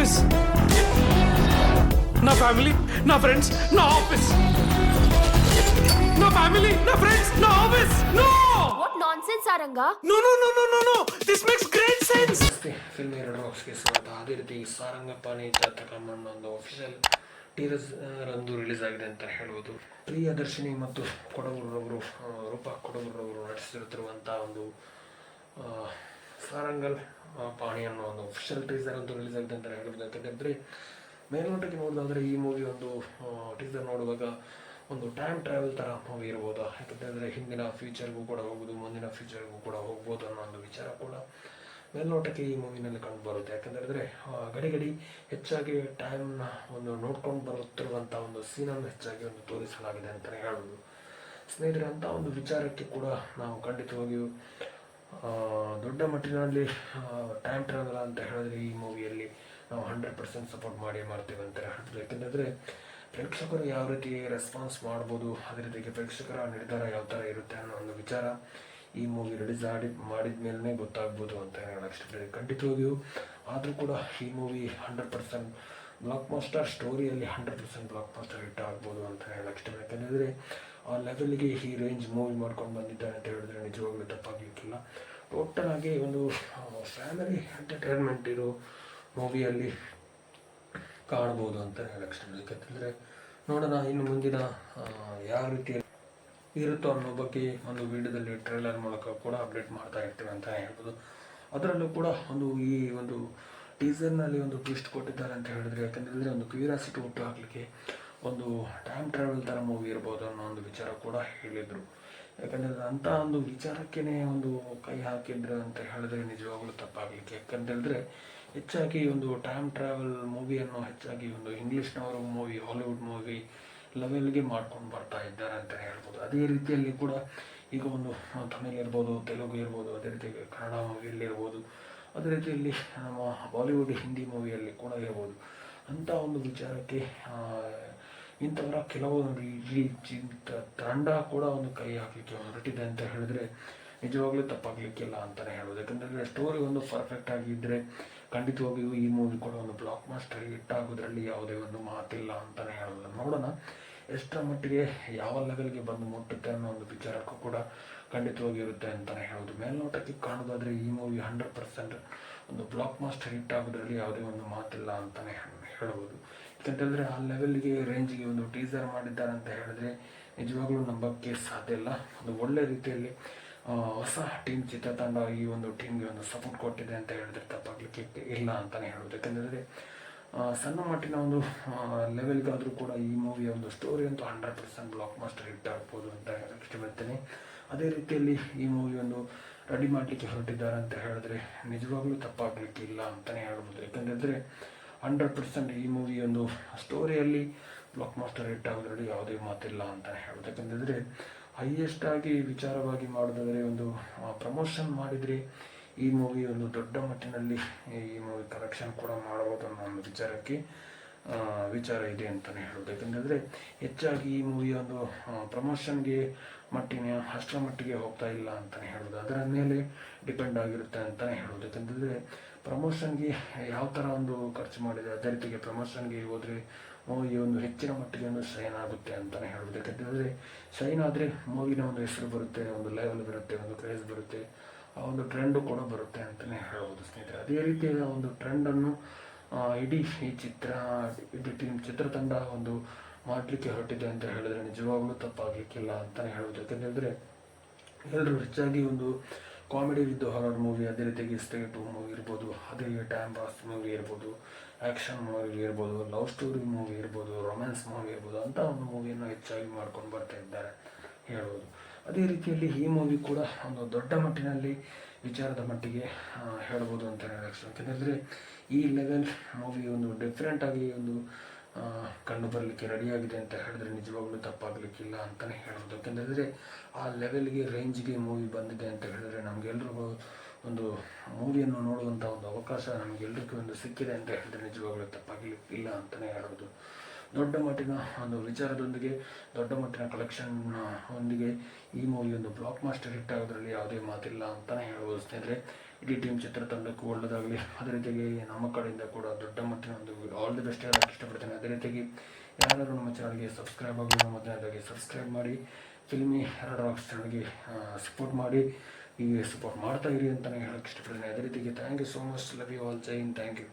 Office, నా family, నా friends, నా ఆఫీస్, నా ఫ్యామిలీ, నా ఫ్రెండ్స్, నా office. No what nonsense Saranga. No no no no no no this makes great sense. Film 2 ಬಾಕ್ಸ್ಗೆ ಸ್ವಾಗತ. ಅದೇ ರೀತಿ ಸಾರಂಗಪಾಣಿ ಜಾತಕಮ್ಮನ ಒಂದು ಅಫಿಷಿಯಲ್ ಟೀಸರ್ ಅಂದು ರಿಲೀಸ್ ಆಗಿದೆ ಅಂತ ಹೇಳ್ಬೋದು. ಪ್ರಿಯದರ್ಶಿನಿ ಮತ್ತು ಕೊಡಗೂರವರು, ರೂಪಾ ಕೊಡಗೂರವರು ನಟಿಸಿರುತ್ತಿರುವಂಥ ಒಂದು ಸಾರಂಗಲ್ ಪಾಣಿ ಅನ್ನೋ ಒಂದು ಅಫಿಷಿಯಲ್ ಟೀಸರ್ ಅಂತೂ ರಿಲೀಸ್ ಆಗಿದೆ ಅಂತ ಹೇಳ್ಬೋದು. ಯಾಕಂದರೆ ಮೇಲ್ನೋಟಕ್ಕೆ ನೋಡೋದಾದರೆ ಈ ಮೂವಿ ಒಂದು ಟೀಸರ್ ನೋಡುವಾಗ ಒಂದು ಟೈಮ್ ಟ್ರಾವೆಲ್ ಥರ ಮೂವಿ ಇರ್ಬೋದು. ಯಾಕಂತಂದರೆ ಹಿಂದಿನ ಫ್ಯೂಚರ್ಗೂ ಕೂಡ ಹೋಗ್ಬೋದು, ಮುಂದಿನ ಫ್ಯೂಚರ್ಗೂ ಕೂಡ ಹೋಗ್ಬೋದು ಅನ್ನೋ ಒಂದು ವಿಚಾರ ಕೂಡ ಮೇಲ್ನೋಟಕ್ಕೆ ಈ ಮೂವಿನಲ್ಲಿ ಕಂಡು ಬರುತ್ತೆ. ಯಾಕಂದರೆ ಗಡಿ ಗಡಿ ಹೆಚ್ಚಾಗಿ ಟೈಮ್ನ ಒಂದು ನೋಡ್ಕೊಂಡು ಬರುತ್ತಿರುವಂಥ ಒಂದು ಸೀನನ್ನು ಹೆಚ್ಚಾಗಿ ಒಂದು ತೋರಿಸಲಾಗಿದೆ ಅಂತಲೇ ಹೇಳ್ಬೋದು. ಸ್ನೇಹಿತರೆ, ಅಂಥ ಒಂದು ವಿಚಾರಕ್ಕೆ ಕೂಡ ನಾವು ಖಂಡಿತವಾಗಿಯೂ ದೊಡ್ಡ ಮಟ್ಟಿನಲ್ಲಿ ಟೈಮ್ ಟ್ರಾವೆಲ್ ಅಂತ ಹೇಳಿದ್ರೆ ಈ ಮೂವಿಯಲ್ಲಿ ನಾವು 100% ಸಪೋರ್ಟ್ ಮಾಡ್ತೇವೆ ಅಂತ ಹೇಳ್ಬೋದು. ಯಾಕಂದರೆ ಪ್ರೇಕ್ಷಕರು ಯಾವ ರೀತಿ ರೆಸ್ಪಾನ್ಸ್ ಮಾಡ್ಬೋದು, ಅದೇ ರೀತಿಗೆ ಪ್ರೇಕ್ಷಕರ ನಿರ್ಧಾರ ಯಾವ ಥರ ಇರುತ್ತೆ ಅನ್ನೋ ಒಂದು ವಿಚಾರ ಈ ಮೂವಿ ರಿಲೀಸ್ ಮಾಡಿದ ಮೇಲೇ ಗೊತ್ತಾಗ್ಬೋದು ಅಂತ ಹೇಳೋಕ್ಕೆ ಇಷ್ಟಪಡ್ತೀನಿ. ಖಂಡಿತವಾಗಿಯೂ ಆದರೂ ಕೂಡ ಈ ಮೂವಿ 100% ಬ್ಲಾಕ್ ಮಾಸ್ಟರ್ ಸ್ಟೋರಿಯಲ್ಲಿ 100% ಬ್ಲಾಕ್ ಮಾಸ್ಟರ್ ಹಿಟ್ ಆಗ್ಬೋದು ಅಂತ ಹೇಳೋಕ್ಕೆ ಇಷ್ಟಪಡ್ತೀನಿ. ಯಾಕಂದರೆ ಆ ಲೆವೆಲ್ಗೆ ಈ ರೇಂಜ್ ಮೂವಿ ಮಾಡ್ಕೊಂಡು ಬಂದಿದ್ದಾರೆ ಅಂತ ಹೇಳಿದ್ರೆ ನಿಜವಾಗ್ಲೂ ತಪ್ಪಾಗಲಿಕ್ಕಿಲ್ಲ. ಟೋಟಲ್ ಆಗಿ ಒಂದು ಫ್ಯಾಮಿಲಿ ಎಂಟರ್ಟೈನ್ಮೆಂಟ್ ಇರೋ ಮೂವಿಯಲ್ಲಿ ಕಾಣ್ಬೋದು ಅಂತ ಹೇಳಕ್ಕೆ ಇಷ್ಟಪಡ್ತೀನಿ. ಯಾಕಂದರೆ ನೋಡೋಣ ಇನ್ನು ಮುಂದಿನ ಯಾವ ರೀತಿ ಇರುತ್ತೋ ಅನ್ನೋ ಬಗ್ಗೆ ಒಂದು ವಿಡಿಯೋದಲ್ಲಿ ಟ್ರೈಲರ್ ಮೂಲಕ ಕೂಡ ಅಪ್ಡೇಟ್ ಮಾಡ್ತಾ ಇರ್ತೀವಿ ಅಂತ ಹೇಳ್ಬೋದು. ಅದರಲ್ಲೂ ಕೂಡ ಈ ಒಂದು ಟೀಸರ್ನಲ್ಲಿ ಒಂದು ಟ್ವಿಸ್ಟ್ ಕೊಟ್ಟಿದ್ದಾರೆ ಅಂತ ಹೇಳಿದ್ರೆ, ಯಾಕಂದರೆ ಒಂದು ಕ್ಯೂರಿಯಾಸಿಟಿ ಹುಟ್ಟು ಹಾಕಲಿಕ್ಕೆ ಒಂದು ಟೈಮ್ ಟ್ರಾವೆಲ್ ಥರ ಮೂವಿ ಇರ್ಬೋದು ಅನ್ನೋ ಒಂದು ವಿಚಾರ ಕೂಡ ಹೇಳಿದರು. ಯಾಕಂದರೆ ಅಂಥ ಒಂದು ವಿಚಾರಕ್ಕೇ ಒಂದು ಕೈ ಹಾಕಿದ್ರು ಅಂತ ಹೇಳಿದ್ರೆ ನಿಜವಾಗ್ಲೂ ತಪ್ಪಾಗಲಿಕ್ಕೆ. ಯಾಕಂತೇಳಿದ್ರೆ ಹೆಚ್ಚಾಗಿ ಒಂದು ಟೈಮ್ ಟ್ರಾವೆಲ್ ಮೂವಿಯನ್ನು ಹೆಚ್ಚಾಗಿ ಒಂದು ಇಂಗ್ಲೀಷ್ನವರು ಮೂವಿ, ಹಾಲಿವುಡ್ ಮೂವಿ ಲೆವೆಲ್ಗೆ ಮಾಡ್ಕೊಂಡು ಬರ್ತಾ ಇದ್ದಾರೆ ಅಂತ ಹೇಳ್ಬೋದು. ಅದೇ ರೀತಿಯಲ್ಲಿ ಕೂಡ ಈಗ ಒಂದು ತಮಿಳ್ ಇರ್ಬೋದು, ತೆಲುಗು ಇರ್ಬೋದು, ಅದೇ ರೀತಿ ಕನ್ನಡ ಮೂವಿಯಲ್ಲಿ ಇರ್ಬೋದು, ಅದೇ ರೀತಿಯಲ್ಲಿ ನಮ್ಮ ಬಾಲಿವುಡ್ ಹಿಂದಿ ಮೂವಿಯಲ್ಲಿ ಕೂಡ ಇರ್ಬೋದು. ಅಂಥ ಒಂದು ವಿಚಾರಕ್ಕೆ ಇಂಥವರ ಕೆಲವೊಂದು ಇಡೀ ತಂಡ ಕೂಡ ಒಂದು ಕೈ ಹಾಕಲಿಕ್ಕೆ ಹೊರಟಿದೆ ಅಂತ ಹೇಳಿದ್ರೆ ನಿಜವಾಗ್ಲೂ ತಪ್ಪಾಗಲಿಕ್ಕಿಲ್ಲ ಅಂತಲೇ ಹೇಳ್ಬೋದು. ಯಾಕಂದರೆ ಸ್ಟೋರಿ ಒಂದು ಪರ್ಫೆಕ್ಟ್ ಆಗಿದ್ದರೆ ಖಂಡಿತವಾಗಿಯೂ ಈ ಮೂವಿ ಕೂಡ ಒಂದು ಬ್ಲಾಕ್ ಮಾಸ್ಟರ್ ಹಿಟ್ ಆಗೋದ್ರಲ್ಲಿ ಯಾವುದೇ ಒಂದು ಮಾತಿಲ್ಲ ಅಂತಲೇ ಹೇಳ್ಬೋದು. ನೋಡೋಣ ಎಷ್ಟರ ಮಟ್ಟಿಗೆ ಯಾವ ಲೆವೆಲ್ಗೆ ಬಂದು ಮುಟ್ಟುತ್ತೆ ಅನ್ನೋ ಒಂದು ವಿಚಾರಕ್ಕೂ ಕೂಡ ಖಂಡಿತವಾಗಿ ಇರುತ್ತೆ ಅಂತಲೇ ಹೇಳ್ಬೋದು. ಮೇಲ್ನೋಟಕ್ಕೆ ಕಾಣೋದಾದರೆ ಈ ಮೂವಿ 100% ಒಂದು ಬ್ಲಾಕ್ ಮಾಸ್ಟರ್ ಹಿಟ್ ಆಗೋದ್ರಲ್ಲಿ ಯಾವುದೇ ಒಂದು ಮಾತಿಲ್ಲ ಅಂತಲೇ ಹೇಳ್ಬೋದು. ಯಾಕಂತಂದರೆ ಆ ಲೆವೆಲ್ಗೆ ರೇಂಜಿಗೆ ಒಂದು ಟೀಸರ್ ಮಾಡಿದ್ದಾರೆ ಅಂತ ಹೇಳಿದ್ರೆ ನಿಜವಾಗ್ಲೂ ನಂಬೋಕ್ಕೆ ಸಾಧ್ಯ ಇಲ್ಲ. ಒಂದು ಒಳ್ಳೆ ರೀತಿಯಲ್ಲಿ ಹೊಸ ಟೀಮ್ ಚಿತ್ರತಂಡ ಈ ಒಂದು ಟೀಮ್ಗೆ ಒಂದು ಸಪೋರ್ಟ್ ಕೊಟ್ಟಿದೆ ಅಂತ ಹೇಳಿದ್ರೆ ತಪ್ಪಾಗಲಿಕ್ಕೆ ಇಲ್ಲ ಅಂತಲೇ ಹೇಳ್ಬೋದು. ಯಾಕಂದರೆ ಸಣ್ಣ ಮಟ್ಟಿನ ಒಂದು ಲೆವೆಲ್ಗಾದರೂ ಕೂಡ ಈ ಮೂವಿಯ ಒಂದು ಸ್ಟೋರಿ ಅಂತೂ 100% ಬ್ಲಾಕ್ ಮಾಸ್ಟರ್ ಹಿಟ್ ಆಗ್ಬೋದು ಅಂತ ಇಷ್ಟಪಡ್ತೇನೆ. ಅದೇ ರೀತಿಯಲ್ಲಿ ಈ ಮೂವಿ ಒಂದು ರೆಡಿ ಮಾಡಲಿಕ್ಕೆ ಹೊರಟಿದ್ದಾರೆ ಅಂತ ಹೇಳಿದ್ರೆ ನಿಜವಾಗ್ಲೂ ತಪ್ಪಾಗಲಿಕ್ಕೆ ಇಲ್ಲ ಅಂತಲೇ ಹೇಳ್ಬೋದು. ಯಾಕಂದರೆ 100% ಈ ಮೂವಿ ಒಂದು ಸ್ಟೋರಿಯಲ್ಲಿ ಬ್ಲಾಕ್ ಮಾಸ್ಟರ್ ಹಿಟ್ ಆಗೋದ್ರಲ್ಲಿ ಯಾವುದೇ ಮಾತಿಲ್ಲ ಅಂತಲೇ ಹೇಳ್ಬೋದು. ಯಾಕಂದರೆ ಹೈಯೆಸ್ಟ್ ಆಗಿ ವಿಚಾರವಾಗಿ ಮಾಡೋದಾದರೆ ಒಂದು ಪ್ರಮೋಷನ್ ಮಾಡಿದರೆ ಈ ಮೂವಿ ಒಂದು ದೊಡ್ಡ ಮಟ್ಟಿನಲ್ಲಿ ಈ ಮೂವಿ ಕಲೆಕ್ಷನ್ ಕೂಡ ಮಾಡ್ಬೋದು ಅನ್ನೋ ಒಂದು ವಿಚಾರ ಇದೆ ಅಂತಲೇ ಹೇಳ್ಬೋದು. ಯಾಕಂದರೆ ಹೆಚ್ಚಾಗಿ ಈ ಮೂವಿ ಒಂದು ಪ್ರಮೋಷನ್ಗೆ ಅಷ್ಟರ ಮಟ್ಟಿಗೆ ಹೋಗ್ತಾ ಇಲ್ಲ ಅಂತಲೇ ಹೇಳ್ಬೋದು. ಅದರ ಮೇಲೆ ಡಿಪೆಂಡ್ ಆಗಿರುತ್ತೆ ಅಂತಲೇ ಹೇಳ್ಬೋದು. ಯಾಕಂದರೆ ಪ್ರಮೋಷನ್ಗೆ ಯಾವ ಥರ ಒಂದು ಖರ್ಚು ಮಾಡಿದೆ ಅದೇ ರೀತಿಗೆ ಪ್ರಮೋಷನ್ಗೆ ಹೋದರೆ ಮೂವಿ ಒಂದು ಹೆಚ್ಚಿನ ಮಟ್ಟಿಗೆ ಒಂದು ಶೈನ್ ಆಗುತ್ತೆ ಅಂತಲೇ ಹೇಳ್ಬೋದು. ಯಾಕಂದರೆ ಶೈನ್ ಆದರೆ ಮೂವಿನ ಒಂದು ಹೆಸರು ಬರುತ್ತೆ, ಒಂದು ಲೆವೆಲ್ ಬರುತ್ತೆ, ಒಂದು ಕ್ರೇಜ್ ಬರುತ್ತೆ, ಆ ಒಂದು ಟ್ರೆಂಡು ಕೂಡ ಬರುತ್ತೆ ಅಂತಲೇ ಹೇಳ್ಬೋದು ಸ್ನೇಹಿತರೆ. ಅದೇ ರೀತಿಯ ಒಂದು ಟ್ರೆಂಡನ್ನು ಇಡೀ ಈ ಚಿತ್ರತಂಡ ಒಂದು ಮಾಡಲಿಕ್ಕೆ ಹೊರಟಿದೆ ಅಂತ ಹೇಳಿದ್ರೆ ನಿಜವಾಗ್ಲೂ ತಪ್ಪಾಗಲಿಕ್ಕಿಲ್ಲ ಅಂತಲೇ ಹೇಳ್ಬೋದು. ಯಾಕಂದರೆ ಎಲ್ಲರೂ ಹೆಚ್ಚಾಗಿ ಒಂದು ಕಾಮಿಡಿ ವಿತ್ ಹಾರರ್ ಮೂವಿ, ಅದೇ ರೀತಿಯಾಗಿ ಸ್ಟೇಟ್ ಮೂವಿ ಇರ್ಬೋದು, ಅದೇ ಟೈಮ್ ಪಾಸ್ ಮೂವಿ ಇರ್ಬೋದು, ಆ್ಯಕ್ಷನ್ ಮೂವಿ ಇರ್ಬೋದು, ಲವ್ ಸ್ಟೋರಿ ಮೂವಿ ಇರ್ಬೋದು, ರೊಮ್ಯಾನ್ಸ್ ಮೂವಿ ಇರ್ಬೋದು, ಅಂಥ ಒಂದು ಮೂವಿಯನ್ನು ಹೆಚ್ಚಾಗಿ ಮಾಡ್ಕೊಂಡು ಬರ್ತಾ ಇದ್ದಾರೆ ಹೇಳ್ಬೋದು. ಅದೇ ರೀತಿಯಲ್ಲಿ ಈ ಮೂವಿ ಕೂಡ ಒಂದು ದೊಡ್ಡ ಮಟ್ಟಿನಲ್ಲಿ ವಿಚಾರದ ಮಟ್ಟಿಗೆ ಹೇಳ್ಬೋದು ಅಂತ ಹೇಳಕ್ಕೆ. ಯಾಕೆಂದರೆ ಈ ಲೆವೆಲ್ ಮೂವಿ ಒಂದು ಡಿಫ್ರೆಂಟಾಗಿ ಒಂದು ಕಂಡು ಬರಲಿಕ್ಕೆ ರೆಡಿಯಾಗಿದೆ ಅಂತ ಹೇಳಿದ್ರೆ ನಿಜವಾಗ್ಲೂ ತಪ್ಪಾಗಲಿಕ್ಕಿಲ್ಲ ಅಂತಲೇ ಹೇಳ್ಬೋದು. ಯಾಕೆಂದರೆ ಆ ಲೆವೆಲ್ಗೆ ರೇಂಜ್ಗೆ ಮೂವಿ ಬಂದಿದೆ ಅಂತ ಹೇಳಿದ್ರೆ ನಮಗೆಲ್ರಿಗೂ ಒಂದು ಮೂವಿಯನ್ನು ನೋಡುವಂಥ ಒಂದು ಅವಕಾಶ ನಮಗೆಲ್ಲರಿಗೂ ಒಂದು ಸಿಕ್ಕಿದೆ ಅಂತ ಹೇಳಿದ್ರೆ ನಿಜವಾಗ್ಲೂ ತಪ್ಪಾಗಲಿಕ್ಕಿಲ್ಲ ಅಂತಲೇ ಹೇಳ್ಬೋದು. ದೊಡ್ಡ ಮಟ್ಟಿನ ಒಂದು ವಿಚಾರದೊಂದಿಗೆ ದೊಡ್ಡ ಮಟ್ಟಿನ ಕಲೆಕ್ಷನ್ ಹೊಂದಿಗೆ ಈ ಮೂವಿ ಒಂದು ಬ್ಲಾಕ್ ಮಾಸ್ಟರ್ ಹಿಟ್ ಆಗೋದ್ರಲ್ಲಿ ಯಾವುದೇ ಮಾತಿಲ್ಲ ಅಂತಲೇ ಹೇಳ್ಬೋದು ಸ್ನೇಹಿತರೆ. ಇಡೀ ಟೀಮ್ ಚಿತ್ರತಂಡಕ್ಕೂ ಒಳ್ಳೆಯದಾಗಲಿ. ಅದೇ ರೀತಿಯಾಗಿ ನಮ್ಮ ಕಡೆಯಿಂದ ಕೂಡ ದೊಡ್ಡ ಮಟ್ಟಿನ ಒಂದು ಆಲ್ ದಿ ಬೆಸ್ಟ್ ಹೇಳೋಕ್ಕೆ ಇಷ್ಟಪಡ್ತೇನೆ. ಅದೇ ರೀತಿಯಾಗಿ ಯಾರಾದರೂ ನಮ್ಮ ಚಾನಲ್ಗೆ ಸಬ್ಸ್ಕ್ರೈಬ್ ಆಗಲಿ, ಮೊದಲನೇದಾಗಿ ಸಬ್ಸ್ಕ್ರೈಬ್ ಮಾಡಿ ಫಿಲ್ಮಿ ರಾಕ್ಸ್ ಚಾನಲ್ಗೆ ಸಪೋರ್ಟ್ ಮಾಡಿ, ಹೀಗೆ ಸಪೋರ್ಟ್ ಮಾಡ್ತಾ ಇರಿ ಅಂತ ನಾನು ಹೇಳೋಕ್ಕೆ ಇಷ್ಟಪಡ್ತೇನೆ. ಅದೇ ರೀತಿಯಾಗಿ thank you so much, love you all, ಜೈ ಹಿಂದ್, ಥ್ಯಾಂಕ್ ಯು.